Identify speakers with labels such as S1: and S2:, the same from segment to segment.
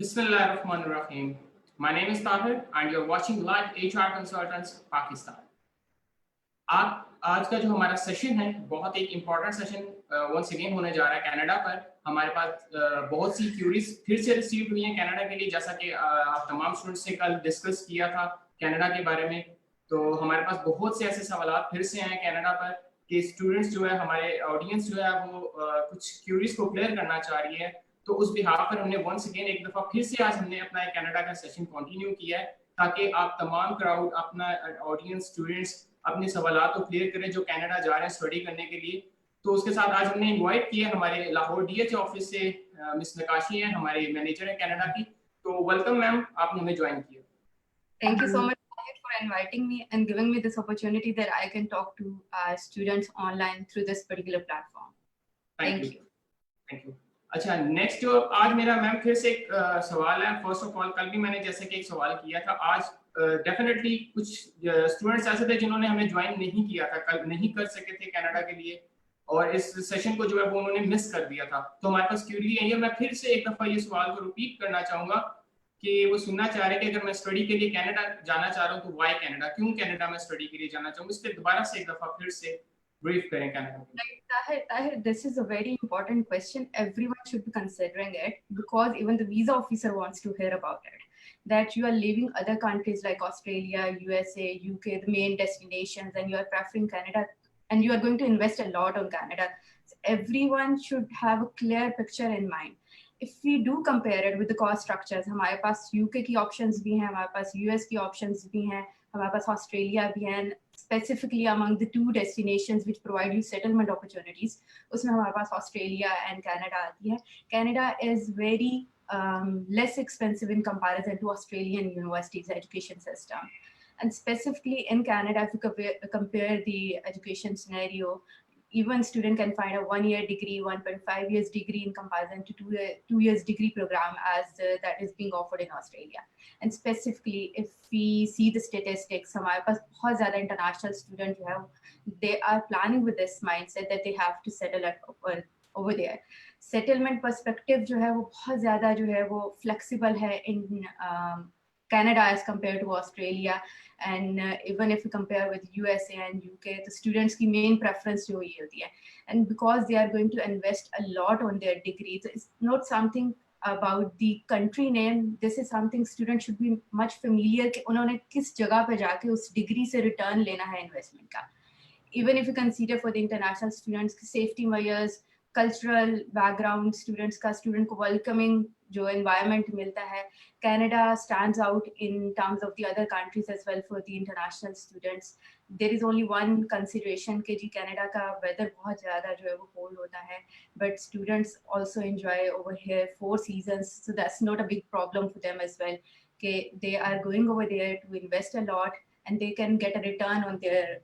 S1: Bismillahirrahmanirrahim. My name is Tahir and you're watching live HR Consultants Pakistan. आप आज का जो हमारा सेशन है बहुत एक इम्पॉर्टेंट सेशन वंस अगेन होने जा रहा है कनाडा पर। हमारे पास बहुत सी क्यूरीज फिर से रिसीव हुई हैं कनाडा के लिए, जैसा कि आप तमाम स्टूडेंट्स ने कल डिस्कस किया था कनाडा के बारे में। तो हमारे पास बहुत से ऐसे सवाल फिर से हैं कनाडा पर कि स्टूडेंट्स जो है, हमारे ऑडियंस जो है वो कुछ क्यूरीज को क्लियर करना चाह रही है। तो उस बिहाफ पर हमने वंस अगेन एक दफ़ा फिर से आज हमने अपना कनाडा का सेशन कंटिन्यू किया है ताकि आप तमाम क्राउड, अपना ऑडियंस, स्टूडेंट्स अपने सवाल को क्लियर करें जो कनाडा जा रहे हैं स्टडी करने के लिए। तो उसके साथ आज हमने इनवाइट किया हमारे लाहौर डीएच ऑफिस से मिस नकाशी हैं, हमारे मैनेजर हैं कनाडा की। तो वेलकम मैम, आपने हमें ज्वाइन किया।
S2: Thank you so much for inviting me and giving me this opportunity that I can talk to students online through this particular platform. Thank you.
S1: Thank you. अच्छा, next जो आज मेरा ma'am फिर से एक सवाल है। फर्स्ट ऑफ ऑल कल भी मैंने जैसे कि एक सवाल किया था, आज डेफिनेटली कुछ स्टूडेंट्स ऐसे थे जिन्होंने हमें ज्वाइन नहीं किया था, कल नहीं कर सके थे कनाडा के लिए, और इस सेशन को जो है वो उन्होंने मिस कर दिया था। तो हमारे पास क्यूरी है, मैं फिर से एक दफ़ा ये सवाल को रिपीट करना चाहूँगा कि वो सुनना चाह रहे हैं कि अगर मैं स्टडी के लिए कनाडा जाना चाह रहा हूँ तो वाई कनाडा, क्यों कनाडा में स्टडी के लिए जाना चाहूँगा, इस पर दोबारा से एक दफ़ा फिर से brief करें Canada.
S2: Tahir, this is a very important question. Everyone should be considering it because even the visa officer wants to hear about it. That you are leaving other countries like Australia, USA, UK, the main destinations, and you are preferring Canada, and you are going to invest a lot on Canada. So everyone should have a clear picture in mind. If we do compare it with the cost structures, हमारे पास UK की options भी हैं, हमारे पास US की options भी हैं, हमारे पास Australia भी हैं, specifically among the two destinations which provide you settlement opportunities, उसमें हमारे पास Australia and Canada आती है. Canada is very less expensive in comparison to Australian universities' education system. And specifically in Canada, if you compare the education scenario, even student can find a 1-year degree, 1.5 years degree in comparison to 2 years degree program as that is being offered in Australia. And specifically, if we see the statistics, हमारे पास बहुत ज़्यादा international students जो है, they are planning with this mindset that they have to settle over there. Settlement perspective जो है वो बहुत ज़्यादा जो है वो flexible है in Canada as compared to Australia, and even if you compare with USA and UK, the students की main preference जो ये होती है, and because they are going to invest a lot on their degree, so it's not something about the country name. This is something students should be much familiar कि उन्होंने किस जगह पे जाके उस degree से return लेना है investment का. Even if you consider for the international students, safety measures, cultural background students का student को welcoming जो environment मिलता है, Canada stands out in terms of the other countries as well for the international students. There is only one consideration कि जी Canada का weather बहुत ज़्यादा जो है वो cold होता है, but students also enjoy over here 4 seasons, so that's not a big problem for them as well. कि they are going over there to invest a lot and they can get a return on their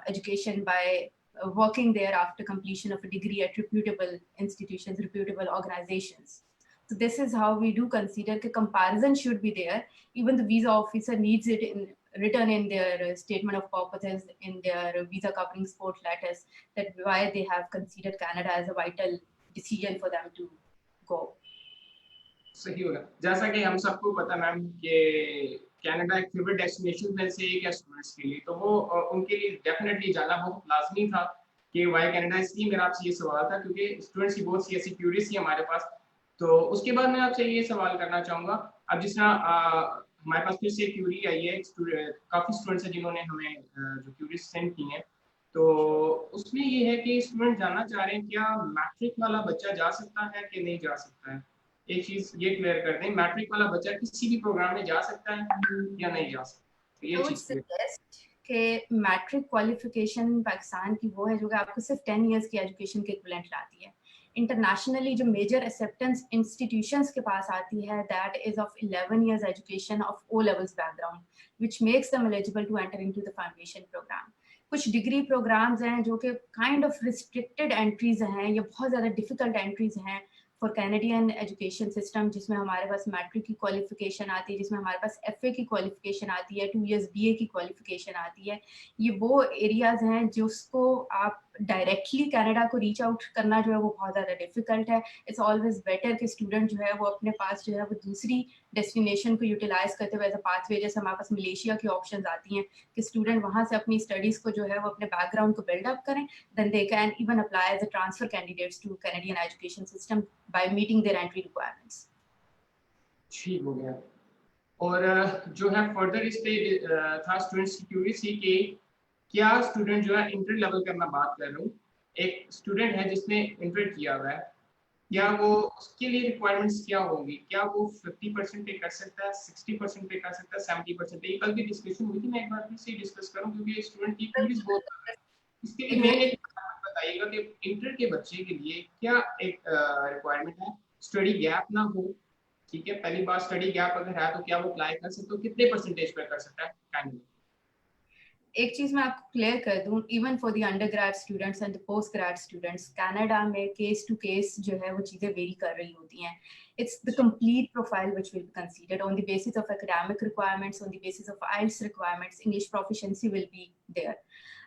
S2: education by working there after completion of a degree at reputable institutions, reputable organizations. So this is how we do consider that comparison should be there. Even the visa officer needs it in written in their statement of purposes, in their visa covering support letters, that why they have considered Canada as a vital decision for them to go.
S1: सही होगा। जैसा कि हम सबको पता ma'am कि Canada एक favourite destination में से एक है स्टूडेंट्स के लिए, तो वो उनके लिए डेफिनेटली जाना बहुत लाजमी था कि वाई कनाडा। इसलिए मेरा आपसे ये सवाल था क्योंकि स्टूडेंट्स की बहुत सी ऐसी क्यूरीज थी हमारे पास। तो उसके बाद मैं आपसे ये सवाल करना चाहूँगा, अब जिस तरह हमारे पास फिर से क्यूरी आई है, काफ़ी स्टूडेंट्स हैं जिन्होंने हमें जो क्यूरीज सेंड की हैं, तो उसमें ये है कि स्टूडेंट जानना चाह रहे हैं क्या मैट्रिक वाला बच्चा जा सकता है कि नहीं जा सकता है। एक चीज ये क्लियर कर दें, मैट्रिक वाला बच्चा किसी भी प्रोग्राम में जा सकता है या नहीं जा सकता, तो ये चीज
S2: कि मैट्रिक क्वालिफिकेशन पाकिस्तान की वो है जो कि आपको सिर्फ 10 इयर्स की एजुकेशन के इक्विवेलेंट लाती है। इंटरनेशनली जो मेजर एक्सेप्टेंस इंस्टीट्यूशंस के पास आती है, that is of 11 years education of O levels background, which makes them eligible to enter into the foundation programme. कुछ डिग्री प्रोग्राम्स हैं जो कि काइंड ऑफ रिस्ट्रिक्टेड एंट्रीज हैं या बहुत ज़्यादा डिफिकल्ट एंट्रीज हैं फॉर कैनेडियन एजुकेशन सिस्टम, जिसमें हमारे पास मैट्रिक की क्वालिफिकेशन आती है, जिसमें हमारे पास एफए की क्वालिफिकेशन आती है, 2 इयर्स बीए की क्वालिफिकेशन आती है। ये वो एरियाज हैं जिसको आप डायरेक्टली कनाडा को रीच आउट करना जो है वो बहुत ज़्यादा डिफिकल्ट है. इट्स ऑलवेज बेटर कि स्टूडेंट जो है वो अपने पास जो है वो दूसरी डेस्टिनेशन को यूटिलाइज करते हुए एज अ पाथवे, जैसे हमारे पास मलेशिया की ऑप्शंस आती हैं कि स्टूडेंट वहाँ से अपनी स्टडीज़ को जो है वो अपने बैकग्राउंड को बिल्डअप करें, then they can even apply as a transfer candidates to Canadian education system by meeting their entry requirements.
S1: ठीक हो गया. और जो है फर्दर इस पे था स्टूडेंट्स की क्यूरियसिटी कि क्या स्टूडेंट जो है इंटर लेवल का मैं बात कर रहा हूँ, एक स्टूडेंट है जिसने इंटर किया हुआ है, क्या वो उसके लिए रिक्वायरमेंट्स क्या होंगी? क्या वो 50% पे कर सकता है, 60% पे कर सकता है, 70% पे? कल की डिस्कशन हुई थी, मैं एक बार फिर से डिस्कस करूँ क्योंकि स्टूडेंट की क्यूरीज बहुत है. इसके लिए मेन एक बात बताइएगा कि इंटर के बच्चे के लिए क्या एक रिक्वायरमेंट है? स्टडी गैप ना हो, ठीक है, पहली बात स्टडी गैप अगर है तो क्या वो अप्लाई कर सकते हो, कितने परसेंटेज पे कर सकता है कैंडिडेट?
S2: एक चीज मैं आपको क्लियर कर दूं, even for the undergrad students and the post grad students, Canada में केस टू केस जो है वो चीजें वेरी कर रही होती हैं. It's the complete profile which will be considered on the basis of academic requirements, on the basis of IELTS requirements, English proficiency will be there.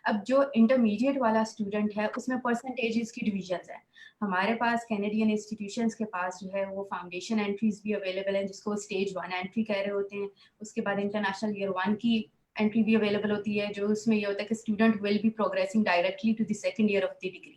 S2: अब जो इंटरमीडिएट वाला स्टूडेंट है उसमें परसेंटेजेस की डिविजन्स है. हमारे पास कैनेडियन इंस्टीट्यूशंस के पास जो है वो फाउंडेशन एंट्रीज भी अवेलेबल हैं जिसको स्टेज 1 एंट्री कह रहे होते हैं. उसके बाद इंटरनेशनल ईयर 1 की एंट्री भी अवेलेबल होती है, जो उसमें ये होता है कि student will be progressing directly to the second year of the degree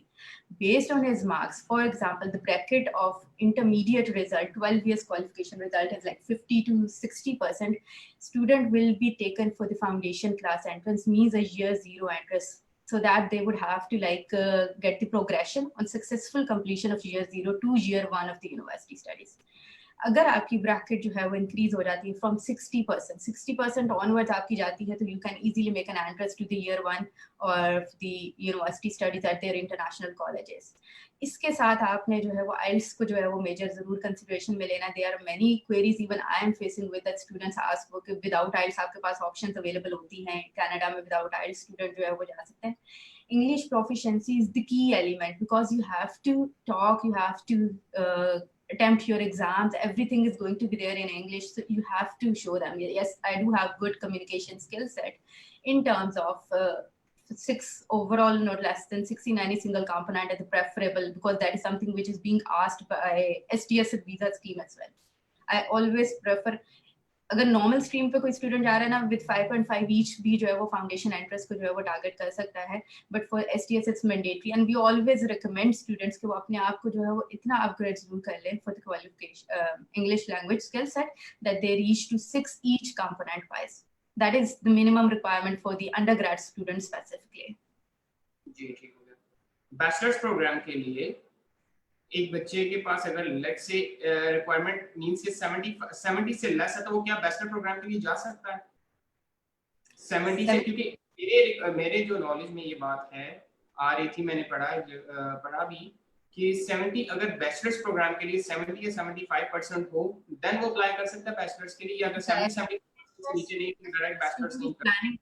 S2: based on his marks. For example, the bracket of intermediate result, 12 years qualification result is like 50 to 60%. Student will be taken for the foundation class entrance, means a year zero entrance, so that they would have to get the progression on successful completion of year zero to year one of the university studies. अगर आपकी bracket जो है वो increase हो जाती है from 60% onwards आपकी जाती है, तो you can easily make an entrance to the year 1 और the university studies at their international colleges. इसके साथ आपने जो है वो आइल्स को जो है वो मेजर जरूर कंसिडरेशन में लेना. There are many queries even I am facing with that students ask कि विदाउट आइल्स आपके पास ऑप्शंस अवेलेबल होती हैं कनाडा में, विदाउट आइल्स स्टूडेंट जो है वो जा सकते हैं. English proficiency is the key element because you have to talk, you have to attempt your exams, everything is going to be there in English, so you have to show them, yes, I do have good communication skill set in terms of 6 overall, not less than 69 single component is preferable because that is something which is being asked by STS visa scheme as well. I always prefer, अगर normal stream पे कोई student जा रहा है ना with 5.5 each भी जो है वो फाउंडेशन एंट्रेंस को जो है वो टारगेट कर सकता है, but for STS it's mandatory and we always recommend students कि वो अपने आप को जो है वो इतना अपग्रेड जरूर कर लें for the qualification English language skill set that they reach to 6 each component wise. That is the minimum requirement for the undergrad student specifically.
S1: जी ठीक हो गया. बैचलर्स प्रोग्राम के लिए एक बच्चे के पास अगर लेट से रिक्वायरमेंट मींस के 70 से लेस है तो वो क्या बैचलर प्रोग्राम के लिए जा सकता है 70 से? क्योंकि मेरे जो नॉलेज में ये बात है आ रही थी, मैंने पढ़ा भी कि 70 अगर बैचलर्स प्रोग्राम के लिए 70 या 75% हो देन वो अप्लाई कर सकता है बैचलर्स के लिए, या अगर 70 से नीचे नहीं तो डायरेक्ट बैचलर्स नहीं कर.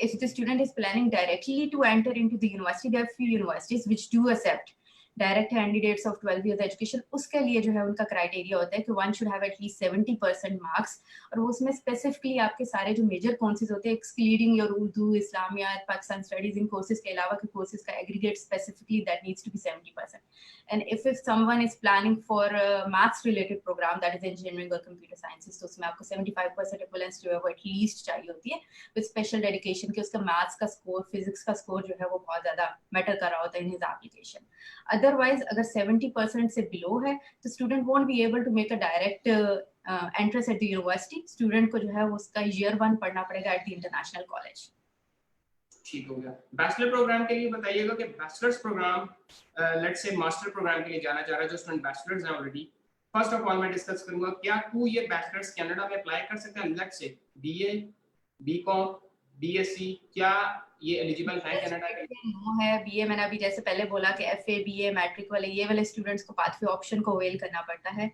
S2: If the student is planning directly to enter into the university, there are few universities which do accept direct candidates of 12 years education. उसके लिए जो है उनका क्राइटेरिया होता है कि one should have at least 70% marks, और वो उसमें स्पेसिफिकली आपके सारे जो मेजर कोर्सेज होते हैं excluding your Urdu, Islamiyat, Pakistan studies, इन कोर्सेज के अलावा के कोर्सेज का aggregate specifically that needs to be 70%. And if someone is planning for maths related programme that is engineering और कंप्यूटर साइंसेज, तो उसमें आपको 75% इक्विवेलेंस जो है वो एटलीस्ट चाहिए होती है विद स्पेशल डेडिकेशन कि उसका मैथ्स का स्कोर, फिजिक्स का स्कोर जो है वो बहुत ज्यादा मैटर कर रहा होता है इन हिज एप्लीकेशन. Otherwise, अगर 70% से below है तो student won't be able to make a direct entrance at the university. Student को जो है वो उसका year 1 पढ़ना पड़ेगा at the international college.
S1: ठीक हो गया. बैचलर प्रोग्राम के लिए बताइएगा कि बैचलर्स प्रोग्राम लेट्स से मास्टर प्रोग्राम के लिए जाना चाह रहा है जो स्टूडेंट बैचलर्स हैं ऑलरेडी. फर्स्ट ऑफ ऑल मैं डिस्कस करूंगा क्या 2 ईयर बैचलर्स कनाडा में अप्लाई कर सकते हैं let's say BA, BCom, BSc, क्या ये एलिजिबल है कनाडा के लिए?
S2: नो है. बीए मैंने अभी जैसे पहले बोला कि एफए, बीए, मैट्रिक वाले ये वाले स्टूडेंट्स को पाथवे ऑप्शन को अवेल करना पड़ता है.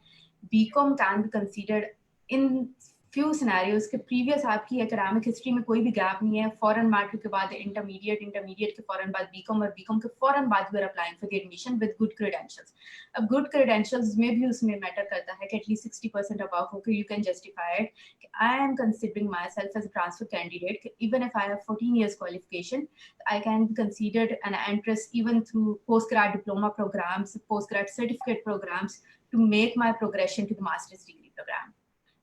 S2: BCom can be considered in few scenarios के प्रीवियस आपकी एकेडमिक हिस्ट्री में कोई भी गैप नहीं है, फॉरेन मैट्रिक के बाद इंटरमीडिएट के फॉरन बाद बीकॉम और बीकॉम के फॉरन बाद you are applying for the admission with good credentials. अब गुड क्रेडेंशियल्स में भी उसमें मैटर करता है कि एटलीस्ट 60% अबव हो के यू कैन जस्टिफाई इट कि I am considering myself as a transfer candidate, even if I have 14 years qualification, I can be considered an entrance even through post-grad diploma programs, post-grad certificate programs to make my progression to the master's degree program.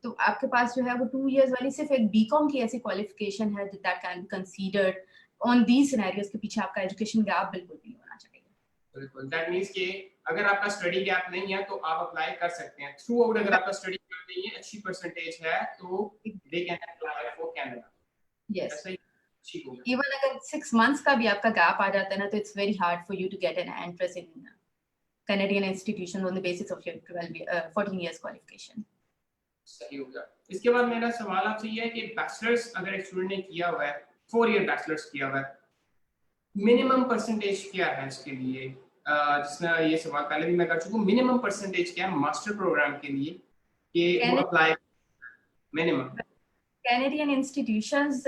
S2: तो आपके पास जो है वो 2 years वाली सिर्फ एक BCom की ऐसी क्वालिफिकेशन है that can be considered on these scenarios के पीछे आपका एजुकेशन गैप बिल्कुल भी होना चाहिए।
S1: बिल्कुल, दैट मींस कि अगर आपका स्टडी गैप नहीं है तो आप अप्लाई कर सकते हैं थ्रू आउट। अगर आपका स्टडी गैप नहीं है, अच्छी परसेंटेज है, तो they can apply for Canada.
S2: Yes,
S1: ऐसा ही ठीक होगा।
S2: इवन अगर 6 months का भी आपका गैप आ जाता है ना, तो it's very hard for you to get an entrance in Canadian institution on the basis of your 14 years qualification.
S1: सही होगा। इसके बाद मेरा सवाल आपसे ये है कि बैचलर्स अगर एक स्टूडेंट ने किया हुआ है, 4 year बैचलर्स किया हुआ है, मिनिमम परसेंटेज क्या है इसके लिए? जिसमें ये सवाल पहले भी मैं कर चुका हूँ, मिनिमम परसेंटेज क्या है मास्टर प्रोग्राम के लिए कि वो apply minimum?
S2: Canadian institutions,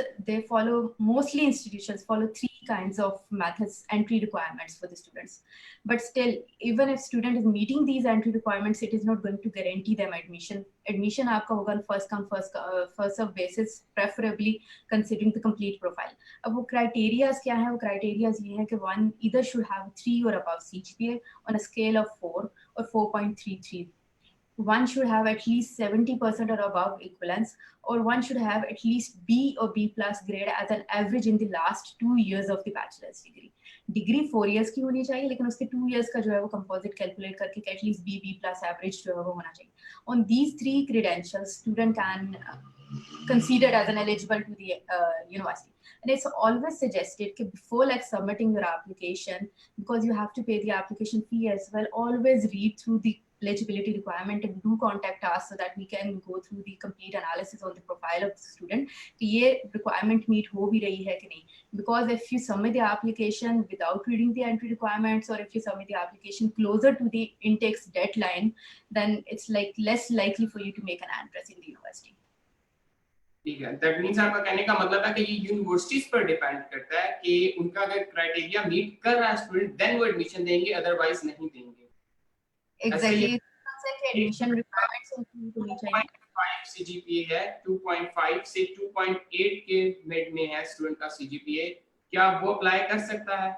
S2: mostly institutions follow 3 kinds of methods, entry requirements for the students. But still, even if student is meeting these entry requirements, it is not going to guarantee them admission. Admission आपका होगा first come first serve basis, preferably considering the complete profile. अब वो criteria क्या है? वो criteria ये है कि one either should have 3 or above CGPA on a scale of 4 or 4.33. One should have at least 70% or above equivalence, or one should have at least B or B plus grade as an average in the last 2 years of the bachelor's degree. Degree 4 years की होनी चाहिए, लेकिन उसके 2 years का जो है वो composite calculate करके at least B, B plus average जो है वो होना चाहिए. On these 3 credentials, student can considered as an eligible to the university. And it's always suggested that before like submitting your application, because you have to pay the application fee as well, always read through the eligibility requirement and do contact us so that we can go through the complete analysis on the profile of the student कि ये requirement meet हो भी रही है कि नहीं. Because if you submit the application without reading the entry requirements, or if you submit the application closer to the intake's deadline, then it's like less likely for you to make an entrance in the university.
S1: ठीक है, that means आपका कहने का मतलब है कि ये universities पर डिपेंड करता है कि उनका अगर क्राइटेरिया मीट कर रहा है स्टूडेंट, देन वो एडमिशन देंगे, अदरवाइज नहीं देंगे।
S2: Exactly. Admission requirements होनी चाहिए।
S1: 2.5 CGPA है, 2.5 से 2.8 के मिड में है स्टूडेंट का CGPA, क्या वो अप्लाई कर सकता है?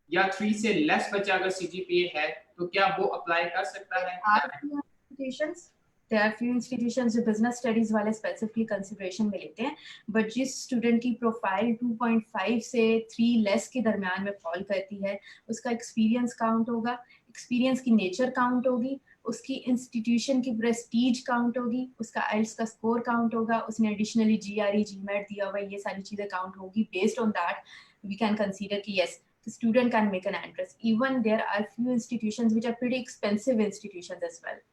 S1: या 3 से लेस बच्चा अगर CGPA है तो क्या वो अप्लाई कर सकता है?
S2: There are few institutions जो business studies वाले specifically consideration में लेते हैं, but जिस student की profile 2.5 से 3 less के दरम्यान में fall करती है, उसका experience count होगा, experience की nature count होगी, उसकी institution की prestige count होगी, उसका IELTS का score count होगा, उसने additionally GRE, GMAT दिया हुआ है, ये सारी चीजें count होगी. Based on that, we can consider कि yes, the student can make an entrance. Even there are few institutions which are pretty expensive institutions as well.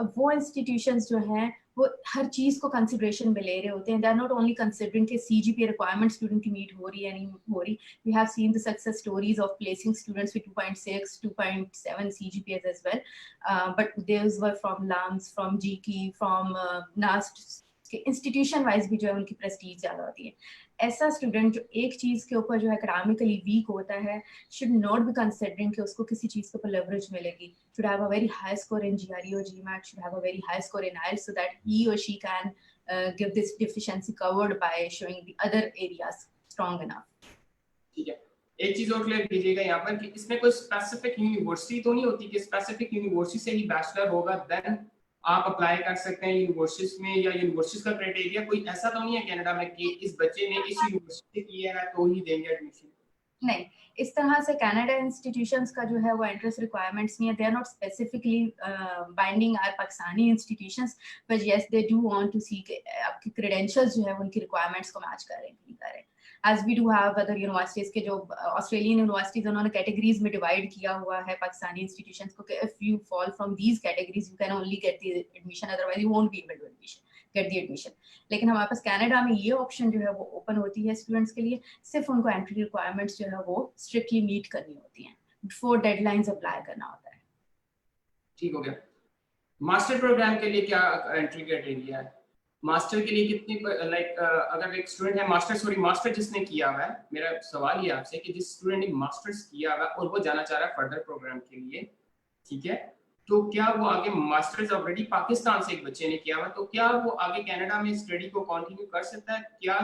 S2: अब वो institutions जो हैं वो हर चीज को consideration में ले रहे होते हैं. They are not only considering कि CGPA requirement student की meet हो रही है नहीं हो रही. We have seen the success stories of placing students with 2.6, 2.7 CGPAs as well. But those were from LUMS, from GKE, from NAST. Institution wise भी जो है उनकी प्रेस्टीज ज्यादा होती है. ऐसा स्टूडेंट जो एक चीज के ऊपर जो है एकेडमिकली वीक होता है शुड नॉट बी कंसिडरिंग कि उसको किसी चीज के ऊपर लेवरेज मिलेगी. Should have a very high score in GRE और GMAT, should have a very high score in IELTS so that he or she can give this deficiency covered by showing the other areas strong enough.
S1: ठीक है, एक चीज और clear कीजिएगा यहाँ पर कि इसमें कोई स्पेसिफिक यूनिवर्सिटी तो नहीं होती कि स्पेसिफिक यूनिवर्सिटी से ही बैचलर होगा देन आप अप्लाई कर सकते हैं यूनिवर्सिटीज में, या यूनिवर्सिटीज का क्राइटेरिया कोई ऐसा तो नहीं है कनाडा में कि इस बच्चे ने इस यूनिवर्सिटी से किया है तो ही देंगे एडमिशन?
S2: नहीं, इस तरह से कनाडा इंस्टीट्यूशंस का जो है वो एंट्रेंस रिक्वायरमेंट्स नहीं है. They are not specifically binding our Pakistani institutions, but yes they do want to see आपकी क्रेडेंशियल्स जो है उनकी रिक्वायरमेंट्स को मैच करें कि नहीं करें. As we do have other universities के जो ऑस्ट्रेलियन यूनिवर्सिटीज उन्होंने कैटेगरीज में डिवाइड किया हुआ है पाकिस्तानी इंस्टीट्यूशंस को कि if you fall from these categories you can only get the admission, otherwise you won't be able to get the admission. लेकिन हमारे पास कनाडा में ये ऑप्शन जो है वो ओपन होती है स्टूडेंट्स के लिए. सिर्फ उनको एंट्री रिक्वायरमेंट्स जो है वो स्ट्रिक्टली मीट करनी होती हैं, बिफोर डेडलाइंस अप्लाई करना होता है.
S1: ठीक हो गया. मास्टर प्रोग्राम के लिए क्या एंट्री क्राइटेरिया है? मास्टर के लिए कितनी अगर एक स्टूडेंट है मास्टर जिसने किया हुआ है, मेरा सवाल ये आपसे कि जिस स्टूडेंट ने मास्टर्स किया हुआ है और वो जाना चाह रहा है फर्दर प्रोग्राम के लिए, ठीक है, तो क्या वो आगे मास्टर्स ऑलरेडी पाकिस्तान से एक बच्चे ने किया हुआ, तो क्या वो आगे कनाडा में स्टडी को कंटिन्यू कर सकता है? क्या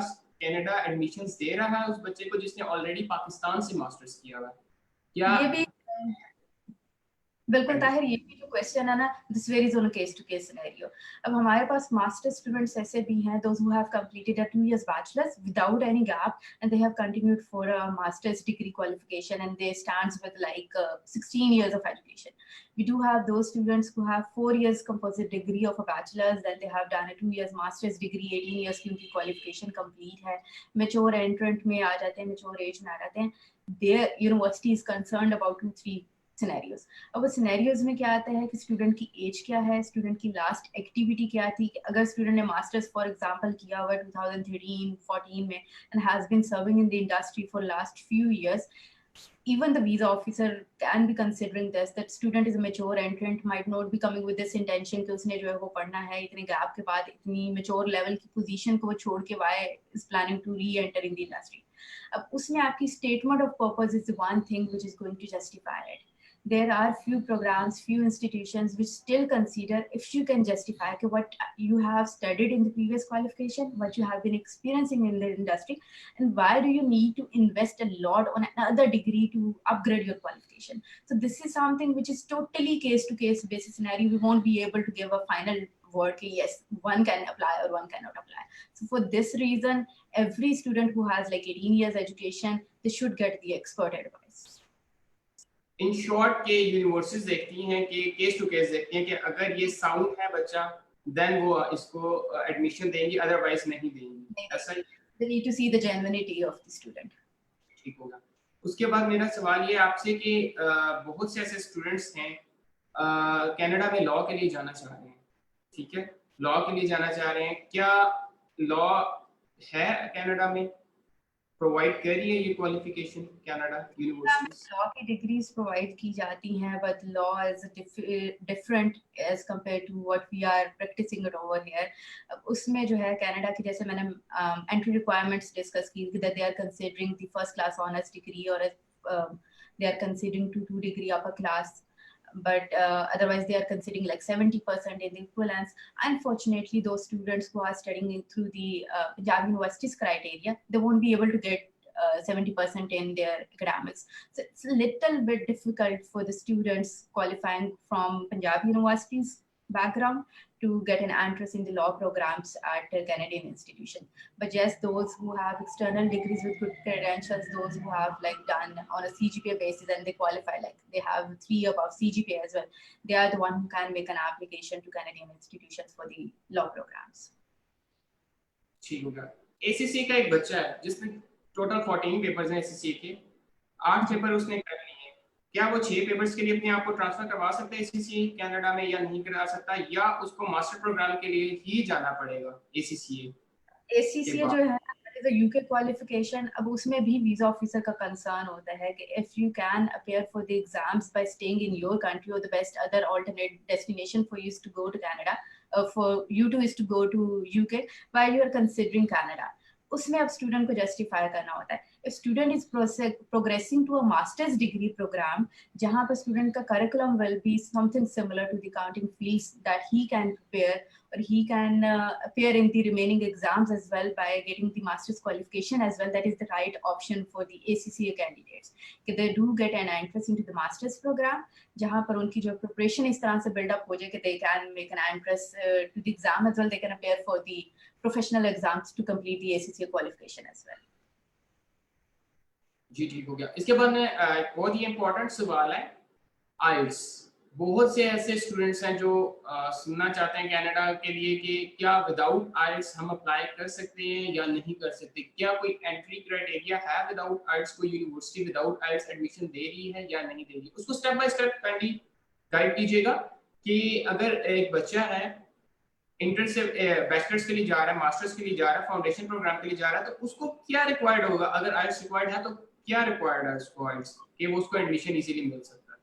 S1: कनाडा एडमिशंस दे रहा है उस बच्चे को जिसने ऑलरेडी पाकिस्तान से मास्टर्स किया हुआ है? क्या
S2: ये भी बिल्कुल ताहिर, ये भी जो क्वेश्चन है ना, this varies on case to case scenario. अब हमारे पास मास्टर स्टूडेंट्स ऐसे भी हैं, those who have completed a 2 years bachelor's without any gap and they have continued for a master's degree qualification and they stands with like 16 years of education. We do have those students who have 4 years composite degree of a bachelor's, then they have done a 2 years master's degree, 18 years की उनकी qualification complete है, mature entrant में आ जाते हैं, mature age में आ जाते हैं, their university is concerned about 2-3 scenarios. अब वो सिनेरियोज में क्या आता है कि स्टूडेंट की एज क्या है, स्टूडेंट की लास्ट एक्टिविटी क्या थी। अगर स्टूडेंट ने मास्टर्स फॉर एग्जांपल किया हुआ 2013-14 में and has been serving in the industry for last few years, even the visa officer can be considering this, that student is a mature entrant, might not be coming with this intention कि उसने जो है वो पढ़ना है, इतने gap के बाद इतनी mature level की पोजीशन को वो छोड़ के why is planning to re-enter in the industry। अब उसमें आपकी statement of purpose is the one thing which is going to justify it। There are few programs, few institutions which still consider if you can justify what you have studied in the previous qualification, what you have been experiencing in the industry, and why do you need to invest a lot on another degree to upgrade your qualification. So this is something which is totally case to case basis scenario. We won't be able to give a final word yes, one can apply or one cannot apply. So for this reason, every student who has like 18 years education, they should get the expert advice.
S1: In short के universities देखती हैं कि case to case देखती हैं कि अगर ये sound है बच्चा, देन वो इसको एडमिशन देंगी, अदरवाइज नहीं देंगी। ऐसा ही
S2: they need to see the genuinity of the student।
S1: ठीक होगा। उसके बाद मेरा सवाल ये आपसे कि बहुत से ऐसे स्टूडेंट्स हैं कनाडा में लॉ के लिए जाना चाह रहे हैं, ठीक है, लॉ के लिए जाना चाह रहे हैं, क्या लॉ है कनाडा में, प्रोवाइड कर रही है ये क्वालिफिकेशन कनाडा यूनिवर्सिटीज?
S2: लॉ की डिग्रीज प्रोवाइड की जाती हैं, but law is different as compare to what we are practising it over here. उसमें जो है कनाडा की, जैसे मैंने एंट्री रिक्वायरमेंट्स डिस्कस की, that they are considering the first class honours degree और they are considering 2 degree upper class, but otherwise they are considering like 70% in the equivalence. Unfortunately, those students who are studying through the Punjab University's criteria, they won't be able to get 70% in their academics. So it's a little bit difficult for the students qualifying from Punjab University's background to get an entrance in the law programs at a Canadian institution. But just those who have external degrees with good credentials, those who have like done on a CGPA basis and they qualify, like they have 3 above CGPA as well, they are the one who can make an application to Canadian institutions for the law programs.
S1: ठीक होगा। ACCA का एक बच्चा है जिसने total 14 papers हैं ACCA के, 8 paper उसने कर लिए हैं, क्या वो 6 पेपर्स के लिए अपने आप को ट्रांसफर करवा सकता है ACCA कनाडा में या नहीं करा सकता, या उसको मास्टर प्रोग्राम के लिए ही जाना पड़ेगा ACCA
S2: जो है is a UK qualification। अब उसमें भी वीजा ऑफिसर का कंसर्न होता है कि if you can appear for the exams by staying in your country, or the best other alternate destination for you is to go to Canada, for you to is to go to UK while you are considering Canada। उसमें अब student को justify करना होता है। If student is progressing to a master's degree program, जहाँ पर student का curriculum will be something similar to the accounting fields that he can prepare, or he can appear in the remaining exams as well by getting the master's qualification as well. That is the right option for the ACCA candidates, कि they do get an entrance into the master's program, जहाँ पर उनकी जो preparation इस तरह से build up हो जाए कि they can make an entrance to the exam as well. They can appear for the professional exams to complete the ACCA qualification as well।
S1: जी ठीक हो गया। इसके बाद में बहुत ही इम्पोर्टेंट सवाल है आइल्स। बहुत से ऐसे स्टूडेंट्स हैं जो सुनना चाहते हैं कनाडा के लिए कि क्या विदाउट आइल्स हम अप्लाई कर सकते हैं या नहीं कर सकते, क्या कोई एंट्री क्राइटेरिया है विदाउट आइल्स, कोई यूनिवर्सिटी विदाउट आइल्स एडमिशन दे रही है या नहीं दे रही है, उसको step by step kindly guide कीजिएगा कि अगर एक बच्चा है इंटर से बैचलर्स के लिए जा रहा है, मास्टर्स के लिए जा रहा है, फाउंडेशन प्रोग्राम के लिए जा रहा है, तो उसको क्या रिक्वायर्ड होगा, अगर आइल्स रिक्वायर्ड है तो क्या रिक्वायर्ड है उसको आइल्स कि वो उसको एडमिशन इजीली मिल सकता है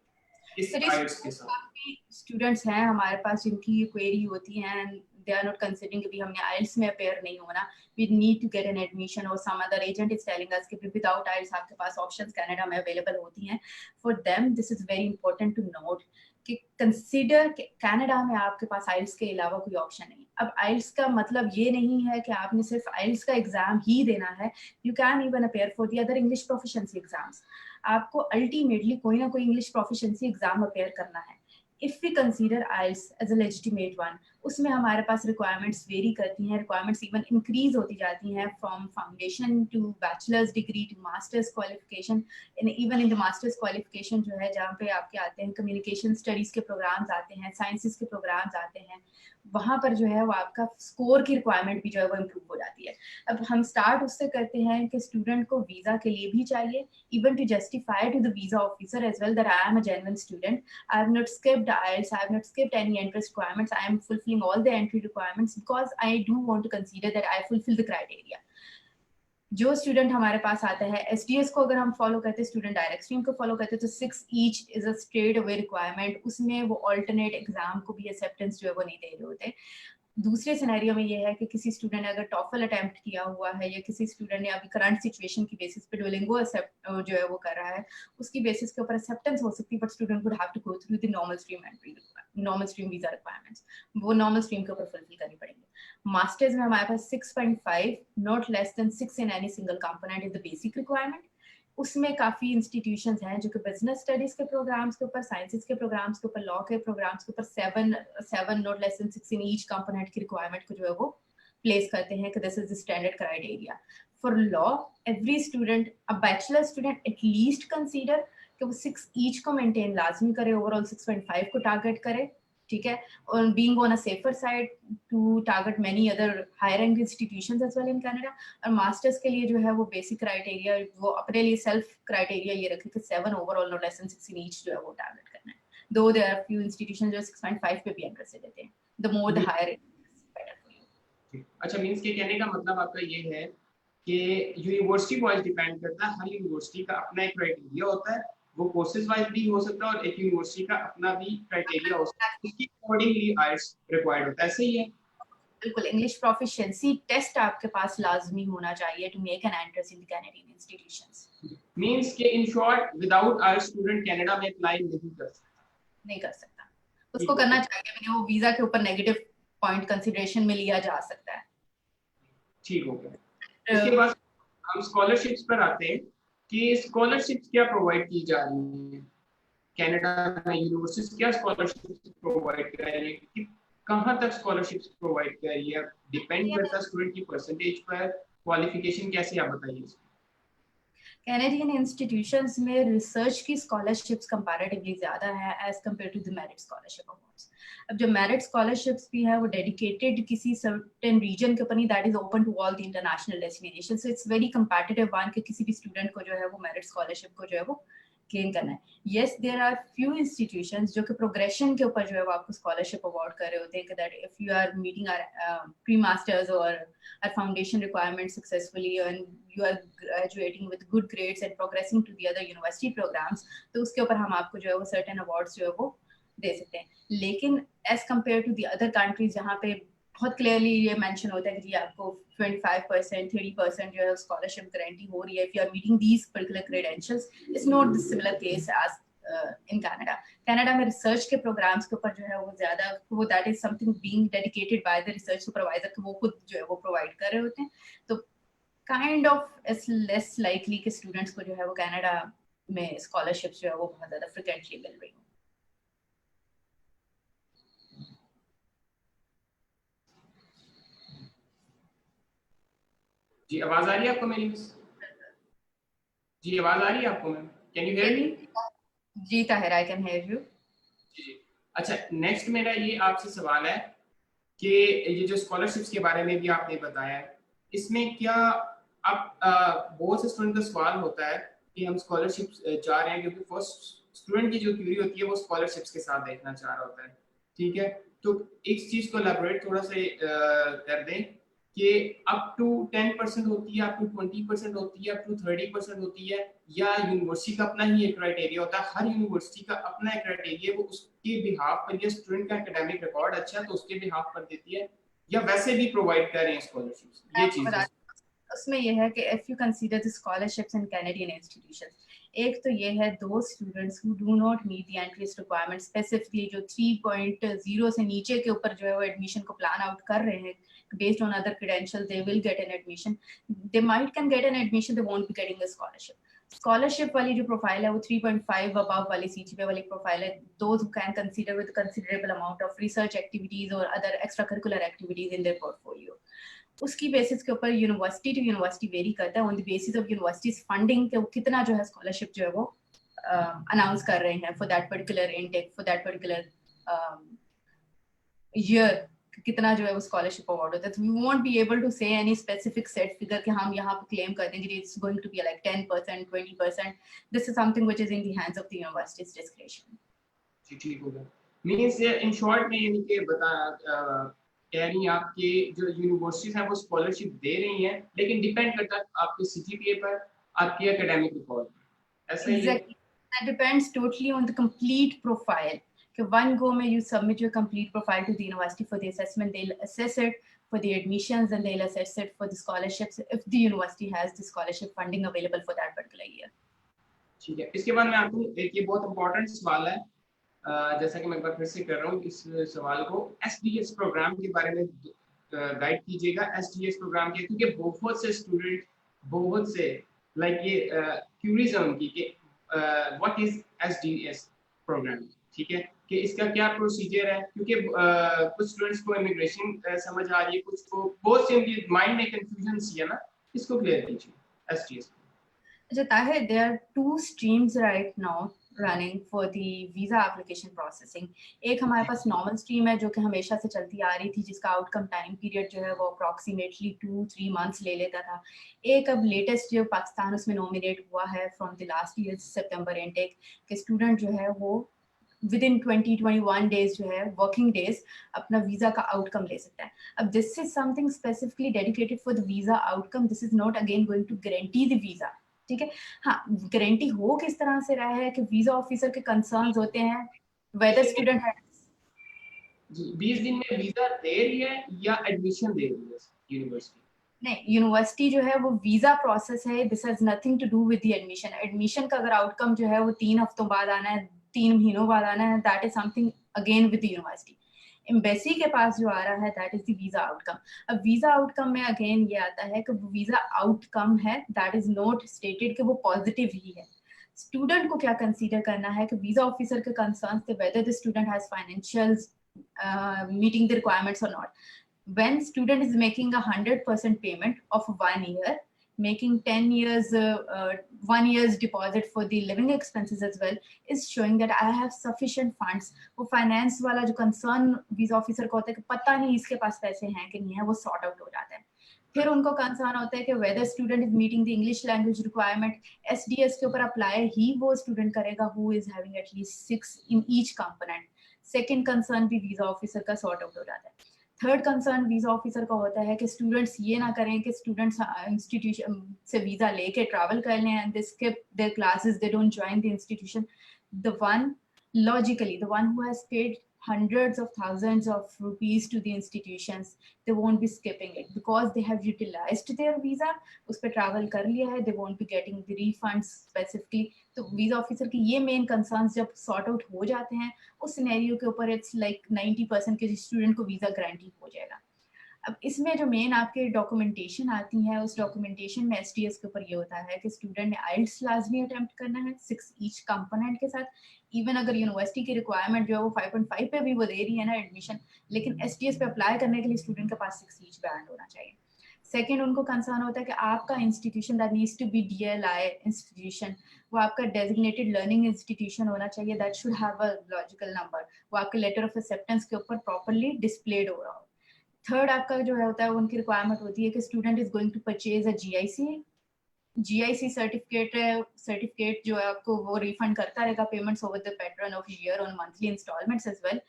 S1: इस आइल्स के साथ।
S2: काफी स्टूडेंट्स हैं हमारे पास जिनकी ये क्वेरी होती है, and they are not considering कि भी हमने IELTS में appear नहीं होना, we need to get an admission or some other agent is telling us कि without IELTS आपके पास options Canada में available होती हैं. For them this is very important to note कि consider Canada में आपके पास IELTS के अलावा कोई option नहीं. अब IELTS का मतलब ये नहीं है कि आपने सिर्फ IELTS का एग्जाम ही देना है. You can even appear for the other English proficiency exams. आपको अल्टीमेटली कोई ना कोई इंग्लिश प्रोफिशिएंसी एग्जाम अपेयर करना है. If we consider IELTS as a legitimate one, उसमें हमारे पास रिक्वायरमेंट्स वेरी करती हैं, रिक्वायरमेंट्स इवन इंक्रीज होती जाती हैं from foundation to bachelor's degree to master's qualification. Even in the master's qualification जो है जहाँ पे आपके आते हैं कम्युनिकेशन स्टडीज के प्रोग्राम्स आते हैं, साइंसेस के प्रोग्राम्स आते हैं, वहाँ पर जो है वो आपका स्कोर की रिक्वायरमेंट भी जो है वो इम्प्रूव हो जाती है. अब हम स्टार्ट उससे करते हैं कि स्टूडेंट को वीजा के लिए भी चाहिए, even to justify to the visa officer as well that I am a genuine student, I have not skipped IELTS, I have not skipped any entrance requirements, I am fulfilling all the entry requirements because I do want to consider that I fulfill the criteria. जो student हमारे पास आता है SDS को अगर हम follow करते हैं, student direct stream को फॉलो करते हैं, तो 6 each is a straight away requirement. उसमें वो ऑल्टरनेट एग्जाम को भी एक्सेप्टेंस जो है वो नहीं दे रहे होते. दूसरे सिनेरियो में ये है कि किसी स्टूडेंट ने अगर टॉफल अटेम्प्ट किया हुआ है या किसी स्टूडेंट ने अभी करंट सिचुएशन की बेसिस पे डुओलिंगो जो है वो कर रहा है, उसकी बेसिस के ऊपर एक्सेप्टेंस हो सकती है, but student would have to go through the normal stream visa requirements. वो नॉर्मल स्ट्रीम के ऊपर फुलफिल करनी पड़ेंगे. मास्टर्स में हमारे पास 6.5 not less than 6 in any single component is the basic requirement. उसमें काफ़ी इंस्टीट्यूशंस हैं जो कि बिजनेस स्टडीज के प्रोग्राम्स के ऊपर, साइंसेज के प्रोग्राम्स के ऊपर, लॉ के प्रोग्राम्स के ऊपर 7 not less than 6 in each component की रिक्वायरमेंट को जो है वो प्लेस करते हैं कि this is the standard criteria. For law every student, a bachelor student at least consider कि वो 6 ईच को मेंटेन लाजमी करे, ओवरऑल 6.5 को टारगेट करे, ठीक है, और being on a safer side to target many other higher rank institutions as well in Canada. और मास्टर्स के लिए जो है वो बेसिक क्राइटेरिया वो अपने लिए सेल्फ क्राइटेरिया ये रखे कि 7 overall not less than 6 in each जो है वो टारगेट करना है. दो देयर आर फ्यू इंस्टीट्यूशंस जो 6.5 पे भी इंटरेस्टेड देते हैं. The more the higher better for you.
S1: अच्छा, मींस के कहने का मतलब आपका ये है कि यूनिवर्सिटी वाइज डिपेंड करता है, हर यूनिवर्सिटी का अपना एक क्राइटेरिया होता है, वो कोर्सेज वाइज भी हो सकता है और एक यूनिवर्सिटी का अपना भी क्राइटेरिया हो सकता है, उसकी अकॉर्डिंगली IELTS रिक्वायर्ड होता है. सही है?
S2: बिल्कुल. इंग्लिश प्रोफिशिएंसी टेस्ट आपके पास लाजमी होना चाहिए to make an entrance in the Canadian institutions.
S1: Means के in short without IELTS student Canada में अप्लाई नहीं कर सकता.
S2: उसको करना चाहिए, वो वीजा के ऊपर नेगेटिव पॉइंट कंसीडरेशन में लिया जा सकता है.
S1: ठीक हो गया. इसके बाद हम स्कॉलरशिप्स पर आते हैं कि स्कॉलरशिप्स क्या प्रोवाइड की जा रही है कनाडा में, यूनिवर्सिटीज क्या स्कॉलरशिप्स प्रोवाइड कर रही है, कि कहां तक स्कॉलरशिप्स प्रोवाइड कर रही है, डिपेंड करता है स्टूडेंट की परसेंटेज पर, क्वालिफिकेशन कैसे, आप बताइए.
S2: कैनेडियन इंस्टीट्यूशंस में रिसर्च की स्कॉलरशिप्स कंपैरेटिवली ज़्यादा है as compare to the merit scholarship awards. अब जो मेरिट स्कॉलरशिप्स भी है वो डेडिकेटेड किसी सर्टेन रीजन के ऊपर नहीं, that is open to all the international destination. So it's very competitive one कि किसी भी स्टूडेंट को जो है वो मेरिट स्कॉलरशिप को जो है वो क्लेम करना है. Yes, there are few institutions जो कि प्रोग्रेशन के ऊपर जो है वो आपको स्कॉलरशिप अवार्ड कर रहे होते हैं कि that if you are meeting our pre masters और our foundation requirement successfully and you are graduating with good grades and progressing to the other university programmes, तो उसके ऊपर हम आपको जो है वो सर्टेन अवार्ड्स जो है वो दे सकते हैं. लेकिन as compare to the other countries जहाँ पे बहुत क्लियरली ये मेंशन होता है कि आपको 25%, 30% जो है स्कॉलरशिप गारंटी हो रही है if you are meeting these particular credentials. It's not the similar case as in Canada. Canada में रिसर्च के प्रोग्राम्स के ऊपर जो है वो ज़्यादा वो that is something being dedicated by the research supervisor कि वो खुद जो है वो प्रोवाइड कर रहे होते हैं. तो kind of its less likely कि स्टूडेंट्स को जो है वो कनाडा में स्कॉलरशिप्स जो है वो बहुत ज़्यादा फ्रिक्वेंटली मिल रही हो.
S1: जी, आवाज आ रही है आपको मेरी? जी, आवाज आ रही है आपको ma'am? Can you hear me?
S2: जी Tahir, I can hear you.
S1: जी. अच्छा, नेक्स्ट मेरा ये आपसे सवाल है कि ये जो स्कॉलरशिप्स के बारे में भी आपने बताया है, इसमें क्या आप बहुत से स्टूडेंट का सवाल होता है कि हम स्कॉलरशिप चाह रहे हैं, क्योंकि फर्स्ट स्टूडेंट की जो थ्योरी होती है वो स्कॉलरशिप्स के साथ देखना चाह रहा होता है. ठीक है, तो एक चीज को एलैबोरेट थोड़ा सा कर दें कि अप टू 10% होती है, अप टू 20% होती है, अप टू 30% होती है, या यूनिवर्सिटी का अपना ही एक क्राइटेरिया होता है? हर यूनिवर्सिटी का अपना एक क्राइटेरिया, वो उसके बिहाफ पर, या स्टूडेंट का एकेडमिक रिकॉर्ड अच्छा है तो उसके बिहाफ पर देती है, या वैसे भी प्रोवाइड कर रहे हैं स्कॉलरशिप्स, ये चीज?
S2: उसमें यह है कि if you consider the scholarships in Canadian institutions, एक तो ये है दो students who do not meet the entrance requirement, specifically जो 3.0 से नीचे के ऊपर जो है वो एडमिशन को प्लान आउट कर रहे हैं based on other credentials, they will get an admission. They might can get an admission, they won't be getting a scholarship. Scholarship वाली जो प्रोफाइल है वो 3.5 above वाली CGPA वाली प्रोफाइल है. Those who can consider with considerable amount of research activities or other extracurricular activities in their portfolio. उसकी basis के ऊपर यूनिवर्सिटी टू यूनिवर्सिटी वेरी करता है. On the basis of universities funding के कितना जो है स्कॉलरशिप जो है वो अनाउंस कर रहे हैं for that particular intake, for that particular year, कितना जो है वो स्कॉलरशिप अवार्ड होता है. तो we won't be able to say any specific set figure कि हम यहाँ पे क्लेम कर देंगे it's going to be like 10%, 20%. This is something which is in the hands of the universities description.
S1: जी ठीक हो गया. मींस इन शॉर्ट में यानी कि बता कह रही हैं आपके जो यूनिवर्सिटीज हैं वो स्कॉलरशिप दे रही हैं, लेकिन डिपेंड करता है आपके सीजीपीए पर, आपके एकेडमिक रिकॉर्ड पर. ऐसा ही है?
S2: Exactly. That depends totally on the complete profile. कि one go में you submit your complete profile to the university for the assessment, they'll assess it for the admissions and they'll assess it for the scholarships if the university has the scholarship funding available for that particular year.
S1: ठीक है. इसके बाद मैं आपको एक ये बहुत important सवाल है, जैसा कि मैं एक बार फिर से कर रहा हूँ इस सवाल को, एसडीएस प्रोग्राम के बारे में गाइड कीजिएगा. एसडीएस प्रोग्राम के, क्योंकि बहुत से स्टूडेंट बहुत से लाइक ये क्यूरीज है उनकी कि व्हाट इज एसडीएस प्रोग्राम, ठीक है, कि इसका क्या प्रोसीजर है, क्योंकि कुछ स्टूडेंट्स को इमिग्रेशन समझ आ रही है, कुछ को बहुत से उनके माइंड में कंफ्यूजन सी है ना, इसको क्लियर कीजिए एसडीएस.
S2: अच्छा Tahir, there are two streams right now running for the visa application processing. एक हमारे पास नॉर्मल स्ट्रीम है जो कि हमेशा से चलती आ रही थी, जिसका आउटकम टाइम पीरियड जो है वो अप्रॉक्सीमेटली 2-3 मंथ्स ले लेता था. एक अब लेटेस्ट जो पाकिस्तान उसमें नॉमिनेट हुआ है from the last year September intake, के स्टूडेंट जो है वो विद इन 20-21 डेज जो है वर्किंग डेज अपना वीजा का आउटकम ले सकता है. अब this is something specifically dedicated for the visa outcome. This is not again going to guarantee the visa, ठीक है. हाँ, गारंटी हो किस तरह से रहा है कि वीजा ऑफिसर के कंसर्न्स होते हैं वेदर स्टूडेंट है
S1: जी 20 दिन में वीजा दे रही है या एडमिशन दे रही है यूनिवर्सिटी?
S2: नहीं, यूनिवर्सिटी जो है वो वीजा प्रोसेस है. This has nothing to do with the admission. Admission का अगर आउटकम जो है वो 3 हफ्तों बाद आना है, 3 महीनों बाद आना है, that is something again with the university. Embassy के पास जो आ रहा है that is the visa outcome. अब वीजा आउटकम में अगेन ये आता है कि वीजा आउटकम है, दैट इज नॉट स्टेटेड कि वो पॉजिटिव ही है. स्टूडेंट को क्या कंसीडर करना है कि वीजा ऑफिसर के कंसर्न्स थे whether the student has financials meeting the requirements or not. When student is making 100% payment of 1 year, making 10 years 1 year's deposit for the living expenses as well, is showing that I have sufficient funds. वो finance वाला जो concern visa officer को होता है कि पता नहीं इसके पास पैसे हैं कि नहीं है, वो सॉर्ट आउट हो जाता है. फिर उनको कंसर्न होता है कि whether student is meeting the English language requirement. SDS के ऊपर अप्लाई ही वो स्टूडेंट करेगा who is having at least 6 in each component. Second concern भी वीजा ऑफिसर का सॉर्ट आउट हो जाता है. थर्ड कंसर्न वीजा ऑफिसर का होता है कि स्टूडेंट्स ये ना करें कि स्टूडेंट्स इंस्टीट्यूशन से वीजा लेके ट्रैवल कर लें and they skip there classes, they don't join the institution. The one logically, the one who has paid hundreds of thousands of rupees to the institutions, they won't be skipping it because they have utilized their visa, उस पर travel कर लिया है, they won't be getting the refunds specifically. तो visa officer की ये main concerns जब sort out हो जाते हैं उस सिनेरियो के ऊपर इट्स लाइक 90% के स्टूडेंट को वीजा गारंटी हो जाएगा. अब इसमें जो मेन आपके डॉक्यूमेंटेशन आती है, उस डॉक्यूमेंटेशन में एसटीएस के ऊपर ये होता है कि स्टूडेंट ने आइल्स लाजमी अटेम्प्ट करना है 6 ईच कंपोनेंट के साथ. इवन अगर यूनिवर्सिटी की रिक्वायरमेंट जो है वो 5.5 पे भी वो दे रही है ना एडमिशन, लेकिन एसटीएस पे अप्लाई करने के लिए स्टूडेंट के पास 6 ईच बैंड होना चाहिए. सेकेंड, उनको कंसर्न होता है कि आपका institution that needs to be DLI institution, वो आपका डेजिग्नेटेड लर्निंग इंस्टीट्यूशन होना चाहिए, that should have a logical number, वो आपके लेटर ऑफ एक्सेप्टेंस के ऊपर प्रॉपर्ली डिस्प्लेड हो रहा हो. थर्ड आपका जो है होता है उनकी रिक्वायरमेंट होती है कि student is going to purchase a GIC certificate जो है आपको वो रिफंड करता रहेगा payments over the pattern of year on monthly instalments as well,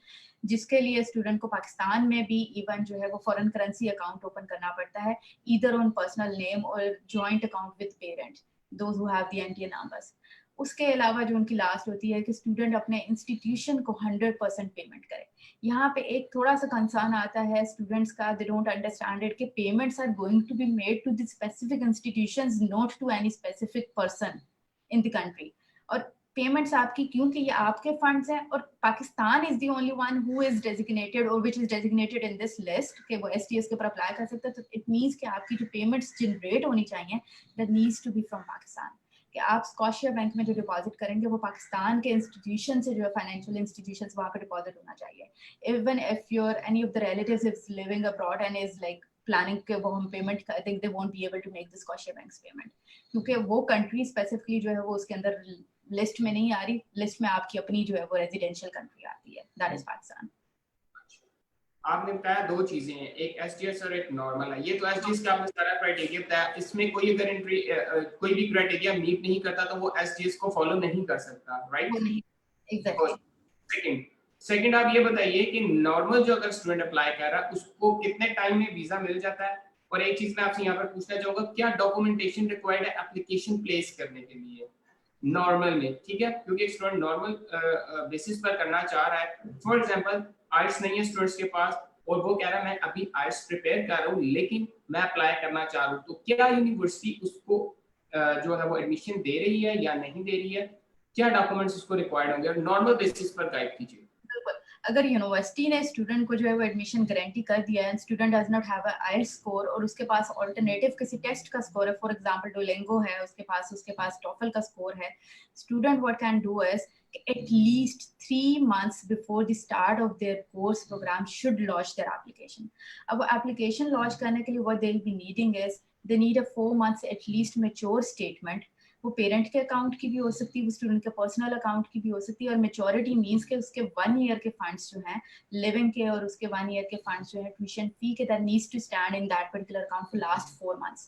S2: जिसके लिए स्टूडेंट को पाकिस्तान में भी इवन जो है वो फॉरेन करेंसी अकाउंट ओपन करना पड़ता है, ईदर ऑन पर्सनल नेम और joint account with parents, those who have the NTA numbers. उसके अलावा जो उनकी लास्ट होती है कि स्टूडेंट अपने इंस्टीट्यूशन को 100% पेमेंट करे। यहाँ पे एक थोड़ा सा कंसर्न आता है स्टूडेंट्स का, दे डोंट अंडरस्टैंड इट कि payments are going to be made to the specific institutions, not to any specific person in the country. और पेमेंट्स आपकी, क्योंकि ये आपके फंड्स हैं और Pakistan is the only one who is designated और which is designated in this list कि वो एसटीएस के ऊपर अप्लाई कर सकता है, तो इट मींस कि आपकी जो पेमेंट्स जनरेट होनी चाहिए that needs to be from Pakistan. कि आप स्कॉशिया बैंक में जो डिपॉजिट करेंगे वो पाकिस्तान के इंस्टीट्यूशन से, जो है फाइनेंशियल इंस्टीट्यूशंस, वहाँ पे डिपॉजिट होना चाहिए। Even if your any of the relatives is living abroad and is like planning के वो हम payment, I think they won't be able to make the Scotia banks payment, क्योंकि वो कंट्री स्पेसिफिकली जो है वो उसके अंदर लिस्ट में नहीं आ रही। लिस्ट में आपकी अपनी जो है वो रेजिडेंशियल कंट्री आती है, दैट इज पाकिस्तान।
S1: आपने बताया दो चीजें हैं, एक एसडीएस और एक नॉर्मल है। ये तो एसडीएस का आपने सारा क्राइटेरिया बताया, इसमें कोई अगर एंट्री कोई भी क्राइटेरिया मीट नहीं करता तो वो एसडीएस को फॉलो नहीं कर सकता, राइट?
S2: वो नहीं, एग्जैक्टली।
S1: सेकंड आप ये बताइए कि नॉर्मल जो अगर स्टूडेंट अप्लाई कर रहा है उसको कितने टाइम में वीजा मिल जाता है? और एक चीज मैं आपसे यहाँ पर पूछना चाहूंगा, क्या डॉक्यूमेंटेशन रिक्वायर्ड है एप्लीकेशन प्लेस करने के लिए नॉर्मल में? ठीक है, क्योंकि एक स्टूडेंट नॉर्मल बेसिस पर करना चाह रहा है, फॉर एग्जांपल आइल्स नहीं है स्टूडेंट्स के पास और वो कह रहा है मैं अभी आइल्स प्रिपेयर कर रहा हूँ लेकिन मैं अप्लाई करना चाह रहा हूँ, तो क्या यूनिवर्सिटी उसको जो है वो एडमिशन दे रही है या नहीं दे रही है? क्या डॉक्यूमेंट्स उसको रिक्वायर्ड होंगे? और नॉर्मल बेसिस पर गाइड कीजिए।
S2: बिल्कुल, अगर यूनिवर्सिटी ने स्टूडेंट को जो है वो एडमिशन गारंटी कर दिया है, student does not have a IELTS score और उसके पास ऑल्टरनेटिव किसी टेस्ट का स्कोर है, फॉर एग्जांपल डुओलिंगो है उसके पास टॉफल का स्कोर है, student what can do is at least 3 months before the start of their course program should launch their application. अब application launch करने के लिए what they'll be needing is they need a 4 months at least mature statement. वो parent के account की भी हो सकती है, वो स्टूडेंट के पर्सनल अकाउंट की भी हो सकती है, और मेच्योरिटी मींस के उसके 1 ईयर के फंड्स जो हैं लिविंग के और उसके 1 ईयर के फंड्स जो है ट्यूशन फी के, that needs to stand in that particular account for last 4 months.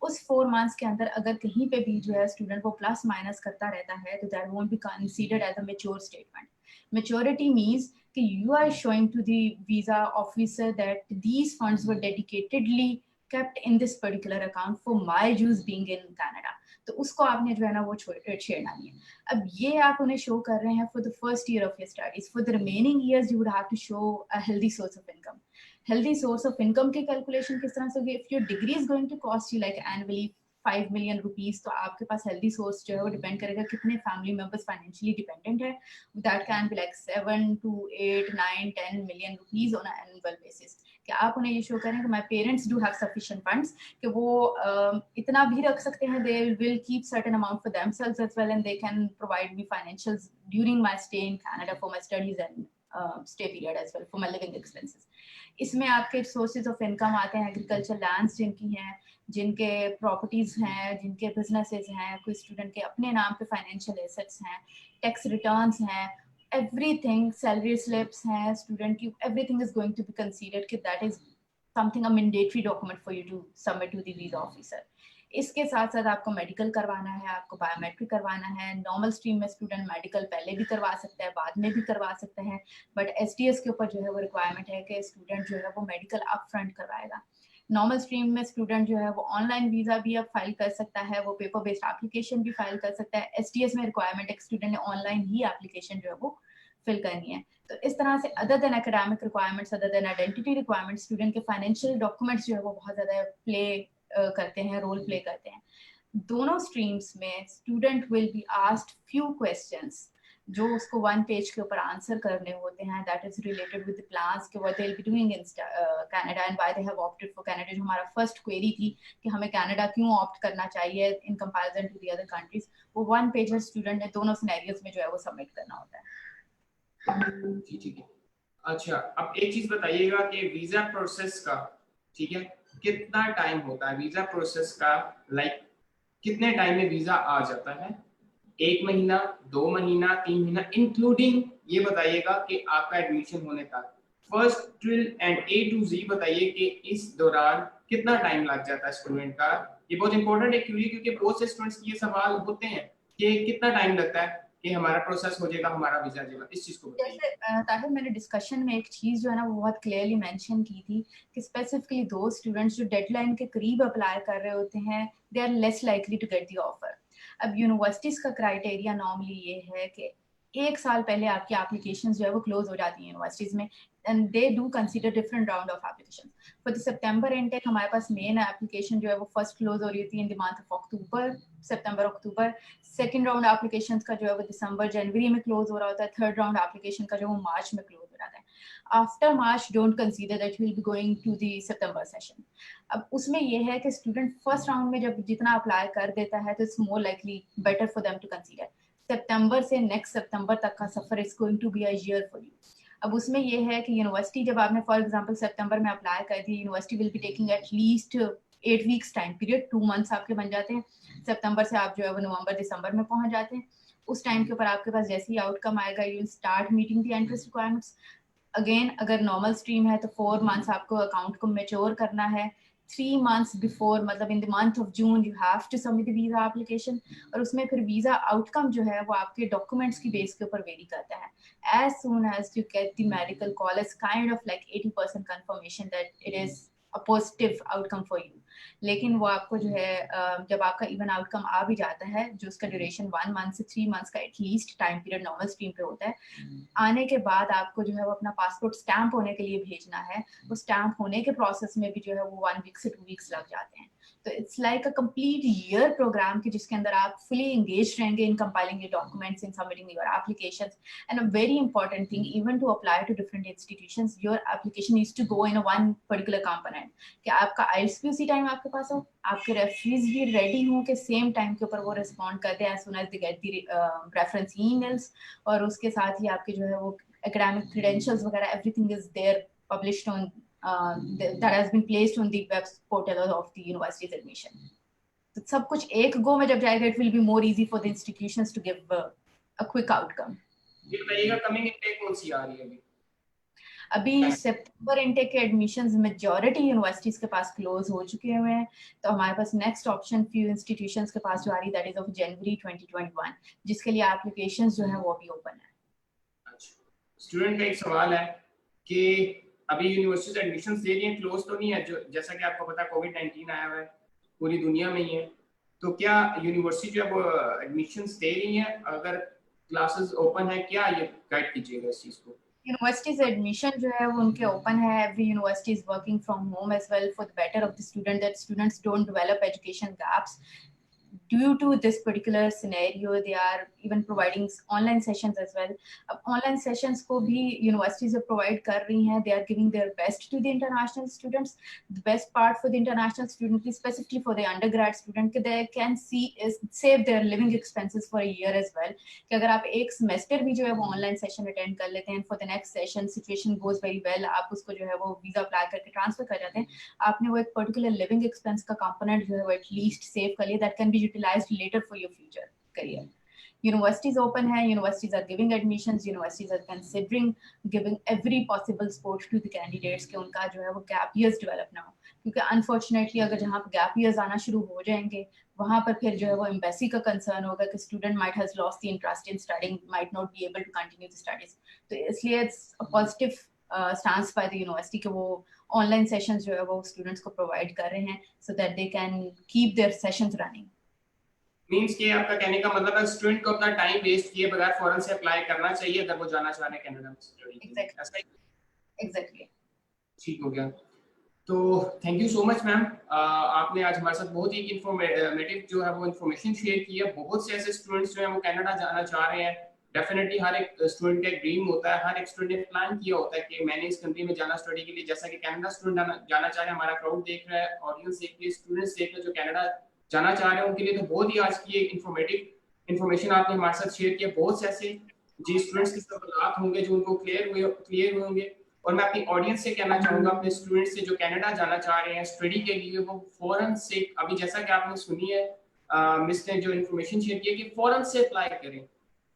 S2: उस 4 months के अंदर अगर कहीं पे भी जो है स्टूडेंट वो प्लस माइनस करता रहता है तो that won't be considered as a mature statement. Maturity means कि you are showing to the visa officer that these funds were dedicatedly kept in this particular account for my use being in Canada. तो उसको आपने जो है ना वो छेड़ना नहीं है. अब ये आप उन्हें शो कर रहे हैं for the first year of your studies. For the remaining years you would have to show a healthy source of income. Healthy source of income की कैलकुलेशन किस तरह से होगी? If your degree is going to cost you like annually 5 million rupees, तो आपके पास healthy source जो है वो डिपेंड करेगा कितने फैमिली मेंबर्स फाइनेंशियली डिपेंडेंट है. That can be like 7 to 8, 9, 10 million rupees on an annual basis. कि आप उन्हें ये शो करें कि my parents do have sufficient funds, कि वो इतना भी रख सकते हैं, they will keep certain amount for themselves as well and they can provide me financials during my stay in Canada for my studies and stay period as well for my living expenses. इसमें आपके sources of income आते हैं agriculture lands जिनकी हैं, जिनके properties हैं, जिनके businesses हैं, कोई स्टूडेंट के अपने नाम पे फाइनेंशियल एसेट्स हैं, टैक्स रिटर्न्स हैं, everything, salary slips हैं स्टूडेंट की, everything is going to be considered कि that is something a mandatory document for you to submit to the visa officer. इसके साथ साथ आपको मेडिकल करवाना है, आपको बायोमेट्रिक करवाना है. नॉर्मल स्ट्रीम में स्टूडेंट मेडिकल पहले भी करवा सकता है, बाद में भी करवा सकते हैं, बट एसटीएस के ऊपर जो है वो रिक्वायरमेंट है कि स्टूडेंट जो है वो मेडिकल अप फ्रंट करवाएगा. नॉर्मल स्ट्रीम में स्टूडेंट जो है वो ऑनलाइन वीजा भी अब फाइल कर सकता है, वो पेपर बेस्ड एप्लीकेशन भी फाइल कर सकता है. एसटीएस में रिक्वायरमेंट है स्टूडेंट ने ऑनलाइन ही एप्लीकेशन जो है वो फिल करनी है. तो इस तरह से other than academic requirements, other than identity requirements, student के फाइनेंशियल डॉक्यूमेंट्स जो है वो बहुत ज़्यादा प्ले करते हैं, रोल प्ले करते हैं. दोनों स्ट्रीम्स में student will be asked few questions जो उसको 1 पेज के ऊपर आंसर करने होते हैं, that is related with the plans कि what they will be doing in Canada and why they have opted for Canada. जो हमारा फर्स्ट क्वेरी थी कि हमें कनाडा क्यों ऑप्ट करना चाहिए in comparison to the other countries, वो 1 पेजर स्टूडेंट ने दोनों सिनेरियोज में जो है वो सबमिट करना होता है.
S1: जी ठीक है. अच्छा, अब एक चीज बताइएगा कि वीजा प्रोसेस का, ठीक है, कितना टाइम होता है वीजा प्रोसेस का? लाइक कितने टाइम में वीजा आ जाता है? 1 महीना, 2 महीना, 3 महीना, इंक्लूडिंग ये बताइएगा कि आपका एडमिशन होने तक. First till end A to Z बताइए कि इस दौरान कितना टाइम लग जाता है स्टूडेंट का. ये बहुत इंपॉर्टेंट है क्योंकि बहुत से स्टूडेंट्स ये सवाल होते हैं कि कितना टाइम लगता है कि हमारा प्रोसेस हो जाएगा, हमारा वीजा आ जाएगा. इस चीज को
S2: जैसे ताहिर, मैंने डिस्कशन में एक चीज जो है ना वो बहुत क्लियरली मेंशन की थी कि स्पेसिफिकली दो स्टूडेंट्स जो डेडलाइन के करीब अप्लाई कर रहे होते हैं, they are less likely to get the offer. अब यूनिवर्सिटीज का क्राइटेरिया नॉर्मली ये है कि 1 साल पहले आपकी एप्लीकेशन जो है वो क्लोज हो जाती है यूनिवर्सिटीज में, and they do consider different round of application. For the September intake हमारे पास मेन एप्लीकेशन जो है वो फर्स्ट क्लोज हो रही थी इन the month of October, September October. Second round application का जो है वो दिसंबर जनवरी में क्लोज हो रहा होता है। थर्ड राउंड एप्लीकेशन का जो वो मार्च में क्लोज हो जाता है। After March don't consider that will be going to the September session. अब उसमें ये है कि स्टूडेंट फर्स्ट राउंड में जब जितना अप्लाई कर देता है तो it's more likely better for them to consider. सितंबर से नेक्स्ट सितंबर तक का सफर is going to be a year for you. अब उसमें ये है कि यूनिवर्सिटी जब आपने फॉर एग्जांपल सितंबर में अप्लाई कर दी, university will be taking at least 8 weeks time period, 2 months आपके बन जाते हैं। सितंबर से आप जो है वो नवंबर दिसंबर में पहुंच जाते हैं। उस टाइम के ऊपर आपके पास जैसे ही आउटकम आएगा you will start meeting the entrance requirements. Again अगर नॉर्मल स्ट्रीम है तो 4 मंथ्स आपको अकाउंट को मेच्योर करना है। 3 मंथ्स बिफोर, मतलब in the month of June you have to submit visa application. और उसमें फिर वीजा आउटकम जो है वो आपके डॉक्यूमेंट्स की बेस के ऊपर वेरी करता है। as soon as you get the medical call, it's kind of like 80% confirmation that it is a positive outcome for you. लेकिन वो आपको जो है जब आपका इवन आउटकम आ भी जाता है, जो उसका ड्यूरेशन 1 मंथ से 3 मंथ्स का at least time period normal stream पे होता है, आने के बाद आपको जो है वो अपना पासपोर्ट स्टैंप होने के लिए भेजना है। वो स्टैंप होने के प्रोसेस में भी जो है वो 1 वीक से 2 वीक्स लग जाते हैं। तो it's like a complete year program कि जिसके अंदर आप फुली एंगेज रहेंगे in compiling your documents, in submitting your applications. And a very important thing, even to apply to different institutions, your application needs to go in a one particular component. कि आपका IELTS भी उसी time आपके पास हो, आपके reference भी ready हो कि सेम टाइम के ऊपर वो रिस्पॉन्ड कर दे as soon as they get the reference emails। और उसके साथ ही आपके जो है वो academic credentials वगैरह everything is there published on that has been placed on the web portal of the university's admission। तो सब कुछ एक गो में जब जाएगा it will be more easy for the institutions to give a quick outcome।
S1: ये बताइएगा कमिंग इनटेक कौन सी आ रही है अभी?
S2: अभी सितंबर इनटेक के एडमिशंस मेजॉरिटी यूनिवर्सिटीज के पास क्लोज हो चुके हुए हैं। तो हमारे पास नेक्स्ट ऑप्शन फ्यू इंस्टीट्यूशंस के पास जो आ रही दैट इज ऑफ जनवरी 2021, जिसके लिए एप्लीकेशंस जो है वो भी ओपन है।
S1: अच्छा, स्टूडेंट का एक सवाल है कि अभी यूनिवर्सिटीज एडमिशंस दे रही हैं, क्लोज तो नहीं है, जो जैसा कि आपको पता है कोविड-19 आया हुआ है पूरी दुनिया में ही है, तो क्या यूनिवर्सिटी जो है वो एडमिशंस दे रही हैं? अगर क्लासेस ओपन है क्या ये गाइड कीजिएगा इस चीज को।
S2: यूनिवर्सिटीज एडमिशन जो है वो उनके ओपन है। Every university is working from home as well for the better of the student, that students don't develop education gaps. Due to this particular scenario, they are even providing online sessions as well. अब online sessions को भी universities provide कर रही हैं। They are giving their best to the international students. The best part for the international student is specifically for the undergrad student कि they can save their living expenses for a year as well। कि अगर आप एक semester भी जो है वो online session attend कर लेते हैं, for the next session situation goes very well, आप उसको जो है वो visa apply करके transfer कर जाते हैं, आपने वो एक particular living expense का component जो है वो at least save कर लिया, that can be utilized later for your future career। Universities open hai, universities are giving admissions, universities are considering giving every possible support to the candidates कि उनका जो है वो gap years develop ना हो। क्योंकि unfortunately अगर जहाँ पे gap years आना शुरू हो जाएंगे वहाँ पर फिर जो है वो embassy का concern होगा कि student might has lost the interest in studying, might not be able to continue the studies। तो इसलिए it's a positive stance by the university कि वो online sessions जो है वो students को provide कर रहे हैं so that they can keep their sessions running।
S1: Means कि आपका कहने का मतलब है स्टूडेंट को अपना टाइम वेस्ट किए बगैर फौरन से अप्लाई करना चाहिए अगर वो जाना चाह रहे हैं कनाडा में स्टडी के लिए। ऐसा ही
S2: एग्जैक्टली
S1: ठीक हो गया। तो thank you so much ma'am, आपने आज हमारे साथ बहुत ही इंफॉर्मेटिव जो है वो इन्फॉर्मेशन शेयर की है। बहुत से ऐसे स्टूडेंट्स जो हैं वो कनाडा जाना चाह रहे हैं। डेफिनेटली हर एक स्टूडेंट का एक ड्रीम होता है, हर एक स्टूडेंट ने प्लान किया होता है कि मैंने इस कंट्री में जाना स्टडी के लिए। जैसा कि कनाडा स्टूडेंट जाना चाह रहे हैं, हमारा क्राउड देख रहा है, ऑडियंस देख रही है, स्टूडेंट्स देख रहे हैं जो कनाडा जाना चाह रहे हैं, उनके लिए तो बहुत ही आज की इन्फॉर्मेटिव इन्फॉर्मेशन आपने हमारे साथ शेयर किया। बहुत से ऐसे जी स्टूडेंट्स के सवाल होंगे जो उनको क्लियर होंगे। और मैं अपनी ऑडियंस से कहना चाहूंगा, अपने स्टूडेंट्स से जो कनाडा जाना चाह रहे हैं स्टडी के लिए, वो फौरन से अभी जैसा कि आपने सुनी है मिस ने जो इन्फॉर्मेशन शेयर की है कि फौरन से अप्लाई करें।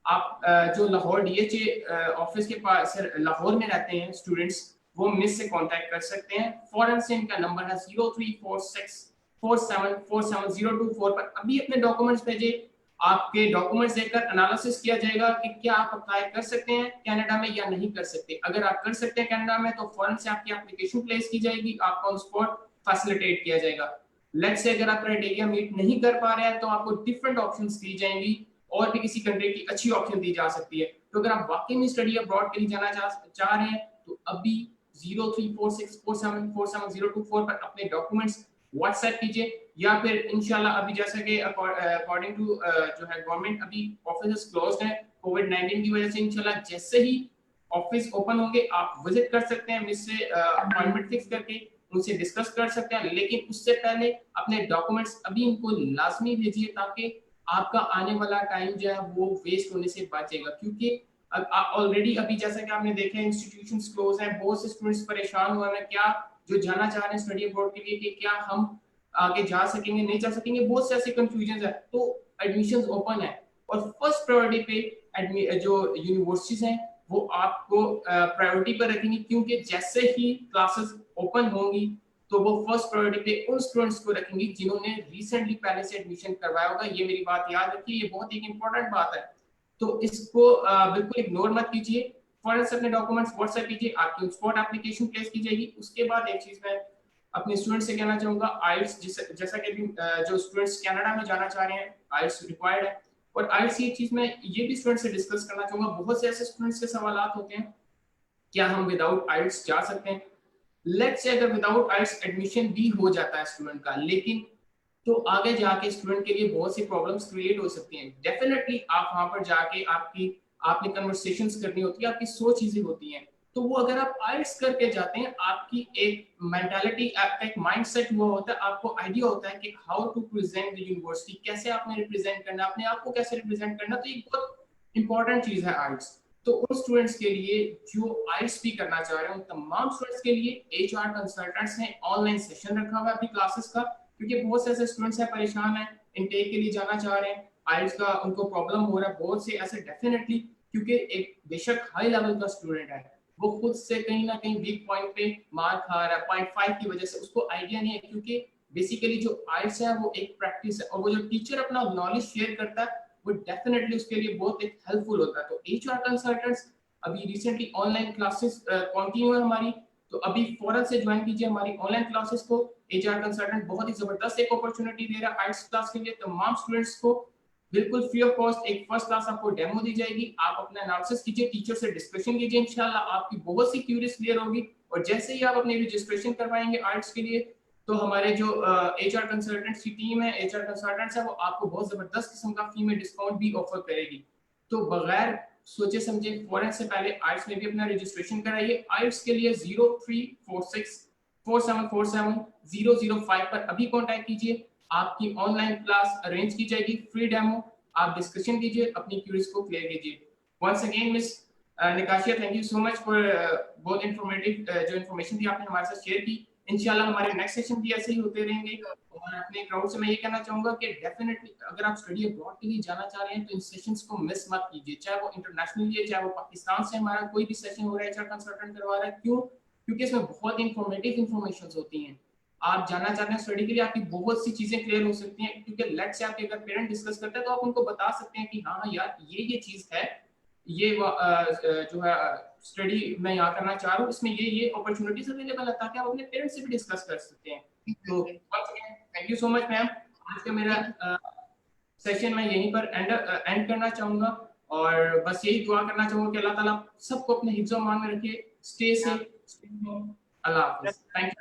S1: आप जो लाहौर डीएचए ऑफिस के पास लाहौर में रहते हैं स्टूडेंट्स, वो मिस से कांटेक्ट कर सकते हैं फौरन से। इनका नंबर है 034647470024 पर अभी अपने डॉक्यूमेंट्स भेजिए। आपके डॉक्यूमेंट्स देखकर एनालिसिस किया जाएगा कि क्या आप अप्लाई कर सकते हैं कनाडा में या नहीं कर सकते। अगर आप कर सकते हैं कनाडा में तो फौरन से आपकी एप्लीकेशन प्लेस की जाएगी, आपका ऑन स्पॉट फैसिलिटेट किया जाएगा। लेट्स से अगर आप क्राइटेरिया मीट नहीं कर पा रहे हैं तो आपको डिफरेंट ऑप्शंस दी जाएंगी और भी किसी कंट्री की अच्छी ऑप्शन दी जा सकती है। तो अगर आप वाकई में स्टडी अब्रॉड के लिए जाना चाह रहे हैं तो अभी 034647470024 पर अपने डॉक्यूमेंट्स व्हाट्सएप कीजिए, या फिर इंशाल्लाह अभी जैसा कि अकॉर्डिंग टू जो है गवर्नमेंट अभी ऑफिस क्लोज्ड है कोविड-19 की वजह से, इंशाल्लाह जैसे ही ऑफिस ओपन होंगे आप विजिट कर सकते हैं, मिस से अपॉइंटमेंट फिक्स करके उनसे डिस्कस कर सकते हैं, लेकिन उससे पहले अपने डॉक्यूमेंट्स अभी इनको लाजमी भेजिए ताकि आपका आने वाला टाइम जो है वो वेस्ट होने से बचेगा। क्योंकि ऑलरेडी अभी जैसा कि आपने देखा है इंस्टीट्यूशंस क्लोज हैं, बहुत से स्टूडेंट्स परेशान हुए हैं, क्या जो जाना चाह रहे हैं स्टडी अब्रॉड के लिए कि क्या हम आगे जा सकेंगे नहीं जा सकेंगे, बहुत से ऐसे कंफ्यूजन है। तो एडमिशंस ओपन है और फर्स्ट प्रायोरिटी पे जो यूनिवर्सिटीज हैं वो आपको प्रायोरिटी पर रखेंगे, क्योंकि जैसे ही क्लासेस ओपन होंगी तो वो फर्स्ट प्रायोरिटी पे उन स्टूडेंट्स को रखेंगे जिन्होंने रिसेंटली पहले से एडमिशन करवाया होगा। ये मेरी बात याद रखिए, ये बहुत एक इंपॉर्टेंट बात है, तो इसको बिल्कुल इग्नोर मत कीजिए। फौरन से अपने डॉक्यूमेंट्स व्हाट्सएप कीजिए, आपकी स्पॉट एप्लीकेशन प्लेस की जाएगी। उसके बाद एक चीज मैं अपने स्टूडेंट से कहना चाहूंगा, आइल्स जैसा कि जो स्टूडेंट्स कनाडा में जाना चाह रहे हैं आइल्स रिक्वायर्ड है, और आइल्स की एक चीज मैं ये भी स्टूडेंट से डिस्कस करना चाहूंगा, बहुत से ऐसे स्टूडेंट्स के सवाल होते हैं क्या हम विदाउट आइल्स जा सकते हैं। लेट्स से अगर विदाउट आइल्स एडमिशन भी हो जाता है स्टूडेंट का, लेकिन तो आगे जाके स्टूडेंट के लिए बहुत सी प्रॉब्लम्स क्रिएट हो सकती हैं। डेफिनेटली आप वहां पर जाके आपने कन्वर्सेशंस करनी होती है, आपकी 100 चीजें होती हैं, तो वो अगर आप आइल्स करके जाते हैं आपकी एक मेंटालिटी, आपका एक माइंडसेट हुआ होता है, आपको आइडिया होता है कि how to present the university, कैसे आपने रिप्रेजेंट करना, अपने आप को कैसे रिप्रेजेंट करना, तो ये बहुत इंपॉर्टेंट चीज है आइल्स। तो उन स्टूडेंट्स के लिए जो आइल्स भी करना चाह रहे हैं, उन तमाम स्टूडेंट्स के लिए एचआर कंसल्टेंट्स ने ऑनलाइन सेशन रखा हुआ है अपनी क्लासेस का, क्योंकि बहुत से ऐसे स्टूडेंट्स हैं परेशान हैं, इनटेक के लिए जाना चाह रहे हैं, आइल्स का उनको प्रॉब्लम हो रहा है, बहुत से ऐसे डेफिनेटली, क्योंकि एक बेशक हाई लेवल का स्टूडेंट है, वो खुद से कहीं ना कहीं वीक पॉइंट पे मार खा रहा है 0.5 की वजह से, उसको आइडिया नहीं है, क्योंकि बेसिकली जो आइल्स है वो एक प्रैक्टिस है, और वो जो टीचर अपना नॉलेज शेयर करता है वो डेफिनेटली उसके लिए बहुत एक हेल्पफुल होता है। तो एचआर कंसल्टेंट्स अभी रिसेंटली ऑनलाइन क्लासेस कंटिन्यू है हमारी, तो अभी फौरन से ज्वाइन कीजिए हमारी ऑनलाइन क्लासेस को। एचआर कंसल्टेंट बहुत ही जबरदस्त एक अपॉर्चुनिटी दे रहा है आइल्स क्लास के लिए तमाम स्टूडेंट्स को, बिल्कुल फ्री ऑफ कॉस्ट एक फर्स्ट क्लास आपको डेमो दी जाएगी, आप अपना एनालिसिस कीजिए, टीचर से डिस्कशन कीजिए, इंशाल्लाह आपकी बहुत सी क्यूरीज क्लियर होगी, और जैसे ही आप अपनी रजिस्ट्रेशन करवाएंगे आर्ट्स के लिए तो हमारे जो एचआर कंसल्टेंट्स की टीम है, एचआर कंसल्टेंट्स है, वो आपको बहुत जबरदस्त किस्म का फी में डिस्काउंट भी ऑफर करेगी। तो बगैर सोचे समझे फौरन से पहले आइल्स में भी अपना रजिस्ट्रेशन कराइए। आइल्स के लिए 034647470005 पर अभी कांटेक्ट कीजिए, आपकी ऑनलाइन क्लास अरेंज की जाएगी, फ्री डेमो, आप डिस्कशन कीजिए, अपनी क्यूरीज को क्लियर कीजिए। वंस अगेन मिस निकाशिया, thank you so much for बहुत इंफॉर्मेटिव जो इन्फॉर्मेशन थी आपने हमारे साथ शेयर की। इंशाल्लाह हमारे नेक्स्ट सेशन भी ऐसे ही होते रहेंगे, और अपने क्राउड से मैं ये कहना चाहूंगा कि डेफिनेटली अगर आप स्टडी अब्रॉड के लिए जाना चाह रहे हैं तो इन सेशंस को मिस मत कीजिए, चाहे वो इंटरनेशनली है, चाहे वो पाकिस्तान से हमारा कोई भी सेशन हो रहा है, एचआर कंसल्टेंट करवा रहा है, क्यों? क्योंकि इसमें बहुत इंफॉर्मेटिव इन्फॉर्मेशन होती हैं। आप जाना चाहते हैं स्टडी के लिए, आपकी बहुत सी चीजें क्लियर हो सकती हैं, क्योंकि लेट्स से आपके अगर पेरेंट डिस्कस करते हैं तो आप उनको बता सकते हैं कि हाँ यार ये चीज है, ये जो है स्टडी मैं यहाँ करना चाह रहा हूँ, इसमें ये अपॉर्चुनिटीज अवेलेबल है, ताकि आप अपने पेरेंट्स से भी डिस्कस कर सकते हैं। तो once again thank you so much ma'am, आज का मेरा सेशन मैं यहीं पर एंड करना चाहूंगा, और बस यही दुआ करना चाहूंगा कि अल्लाह ताला सबको अपने हिफ्ज़ और मान में रखे, स्टे सेफ, अल्लाह हाफिज़, थैंक यू।